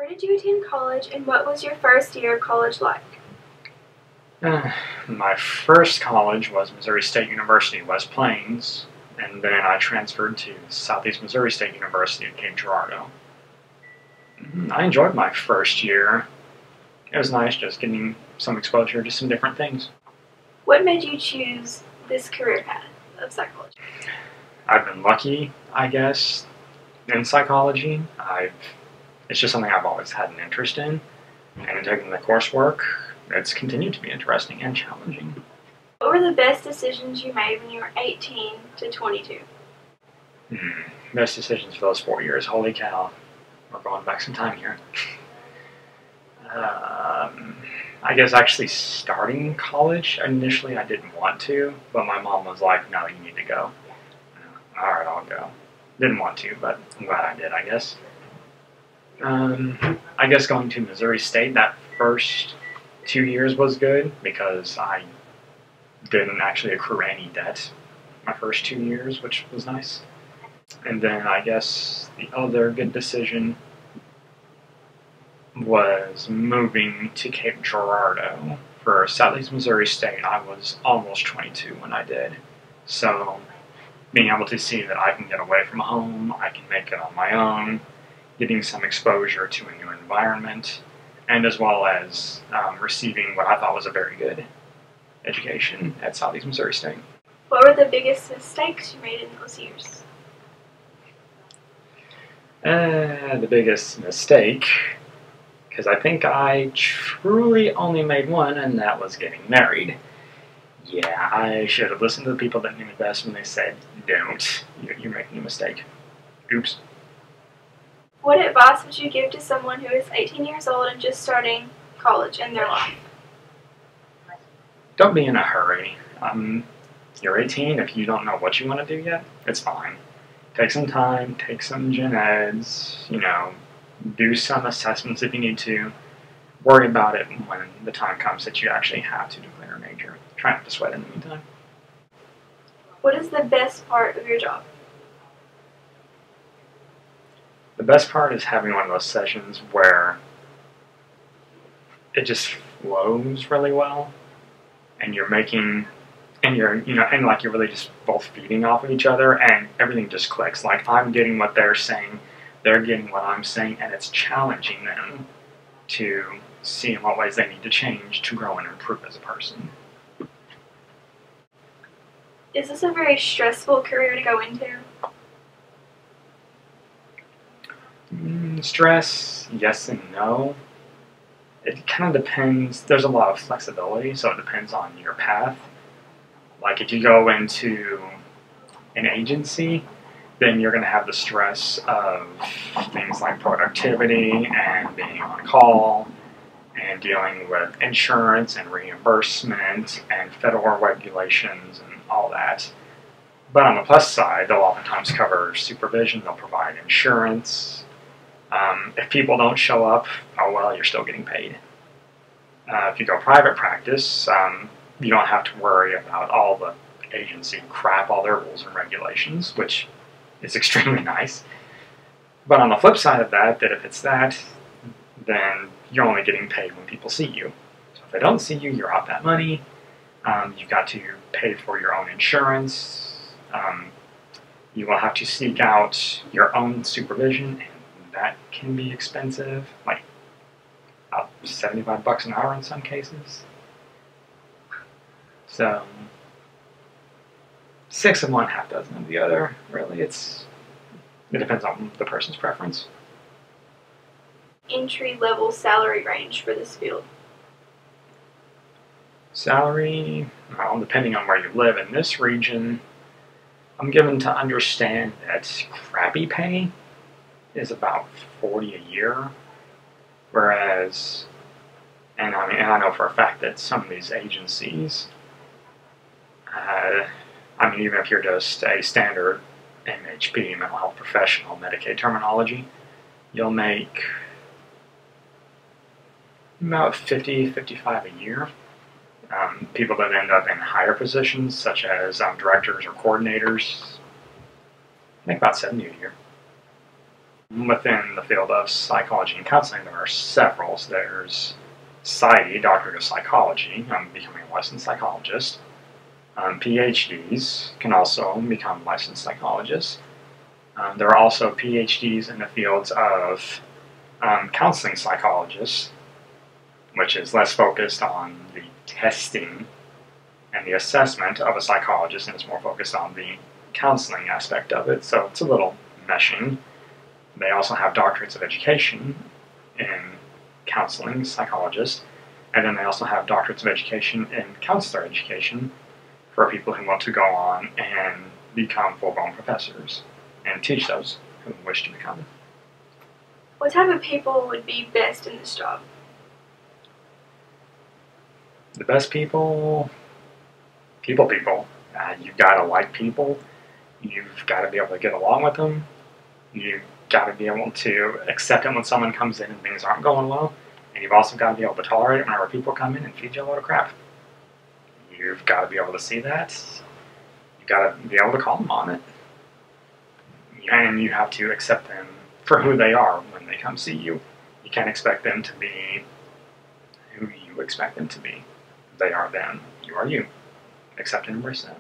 Where did you attend college and what was your first year of college like? My first college was Missouri State University, West Plains, and then I transferred to Southeast Missouri State University in Cape Girardeau. I enjoyed my first year. It was nice just getting some exposure to some different things. What made you choose this career path of psychology? I've been lucky, I guess, in psychology. It's just something I've always had an interest in, and in taking the coursework, it's continued to be interesting and challenging. What were the best decisions you made when you were 18 to 22? Best decisions for those 4 years. Holy cow, we're going back some time here. I guess actually starting college, initially I didn't want to, but my mom was like, no, you need to go. Alright, I'll go. Didn't want to, but I'm glad I did, I guess. I guess going to Missouri State that first 2 years was good because I didn't actually accrue any debt my first 2 years, which was nice. And then I guess the other good decision was moving to Cape Girardeau for Southeast Missouri State. I was almost 22 when I did. So being able to see that I can get away from home, I can make it on my own, getting some exposure to a new environment, and as well as receiving what I thought was a very good education at Southeast Missouri State. What were the biggest mistakes you made in those years? The biggest mistake, because I think I truly only made one, and that was getting married. Yeah, I should have listened to the people that knew me best when they said, don't, you're making a mistake. Oops. What advice would you give to someone who is 18 years old and just starting college in their life? Don't be in a hurry. You're 18. If you don't know what you want to do yet, it's fine. Take some time, take some gen eds, do some assessments if you need to. Worry about it when the time comes that you actually have to declare a major. Try not to sweat in the meantime. What is the best part of your job? The best part is having one of those sessions where it just flows really well, and you're really just both feeding off of each other, and everything just clicks. Like, I'm getting what they're saying, they're getting what I'm saying, and it's challenging them to see in what ways they need to change to grow and improve as a person. Is this a very stressful career to go into? Stress, yes and no. It kind of depends. There's a lot of flexibility, so it depends on your path. Like if you go into an agency, then you're going to have the stress of things like productivity and being on call and dealing with insurance and reimbursement and federal regulations and all that. But on the plus side, they'll oftentimes cover supervision, they'll provide insurance. If people don't show up, oh well, you're still getting paid. If you go private practice, you don't have to worry about all the agency crap, all their rules and regulations, which is extremely nice. But on the flip side of that, if it's that, then you're only getting paid when people see you. So if they don't see you, you're out that money. You've got to pay for your own insurance. You will have to seek out your own supervision, and that can be expensive, like about $75 an hour in some cases. So 6 of one, half dozen of the other. Really, it depends on the person's preference. Entry-level salary range for this field? Salary, well, depending on where you live in this region, I'm given to understand that crappy pay is about $40 a year, whereas, and I know for a fact that some of these agencies, even if you're just a standard MHP, mental health professional, Medicaid terminology, you'll make about $50, $55 a year. People that end up in higher positions, such as directors or coordinators, make about $70 a year. Within the field of psychology and counseling, there are several. So there's PsyD, Doctorate of Psychology. I'm becoming a licensed psychologist. PhDs can also become licensed psychologists. There are also PhDs in the fields of counseling psychologists, which is less focused on the testing and the assessment of a psychologist, and is more focused on the counseling aspect of it. So it's a little meshing. They also have doctorates of education in counseling psychologists, and then they also have doctorates of education in counselor education for people who want to go on and become full-blown professors and teach those who wish to become. What type of people would be best in this job? The best people, people. You've got to like people. You've got to be able to get along with them. You've got to be able to accept it when someone comes in and things aren't going well. And you've also got to be able to tolerate it whenever people come in and feed you a load of crap. You've got to be able to see that. You've got to be able to call them on it. And you have to accept them for who they are when they come see you. You can't expect them to be who you expect them to be. They are them. You are you. Accept and embrace that.